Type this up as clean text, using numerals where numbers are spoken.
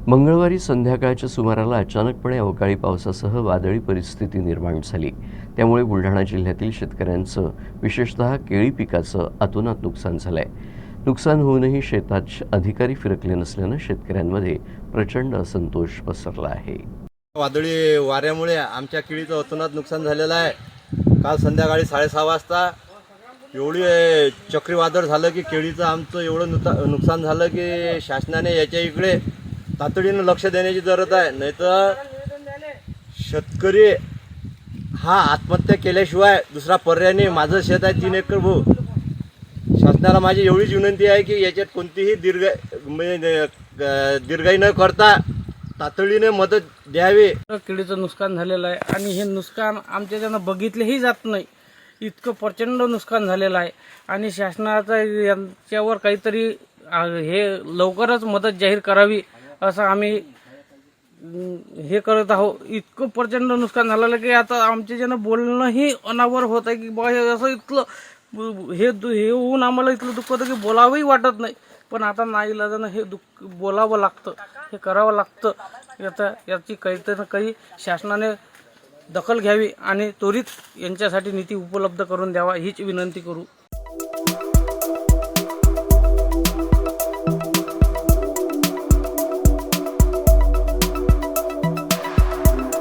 मंगळवारी संध्याकाळच्या सुमाराला अचानकपणे अवकाळी पावसासह वादळी परिस्थिती निर्माण झाली. त्यामुळे बुलढाणा जिल्ह्यातील शेतकऱ्यांचं विशेषतः केळी पिकाचं अतोनात नुकसान झालंय. नुकसान होऊनही शेतात अधिकारी फिरकले नसल्यानं शेतकऱ्यांमध्ये प्रचंड असंतोष पसरला आहे. वादळी वाऱ्यामुळे आमच्या केळीचं अतोनात नुकसान झालेलं आहे. काल संध्याकाळी 6:30 वाजता एवढी चक्रीवादळ झालं की केळीचं आमचं एवढं नुकसान झालं की शासनाने याच्या इकडे तातडीनं लक्ष देण्याची जरूरत आहे. नाहीतर शेतकरी हा आत्महत्या केल्याशिवाय दुसरा पर्याय नाही. माझं शेत आहे 3 एकर भाऊ. शासनाला माझी एवढीच विनंती आहे की याच्यात कोणतीही दीर्घाई न करता तातडीने मदत द्यावी. केळीचं नुकसान झालेलं आहे आणि हे नुकसान आमच्याच्यानं बघितलेही जात नाही, इतकं प्रचंड नुकसान झालेलं आहे. आणि शासनाचा यांच्यावर काहीतरी हे लवकरच मदत जाहीर करावी असं आम्ही हे करत आहोत. इतकं प्रचंड नुकसान झालेलं की आता आमच्याच्यानं बोलणंही अनावर होत आहे की बा हे असं इतकं हे होऊन आम्हाला इतकं दुःख होतं की बोलावंही वाटत नाही. पण आता नाईलाजानं हे दुःख बोलावं लागतं, हे करावं लागतं. याची काहीतरी काही शासनाने दखल घ्यावी आणि त्वरित यांच्यासाठी निधी उपलब्ध करून द्यावा हीच विनंती करू.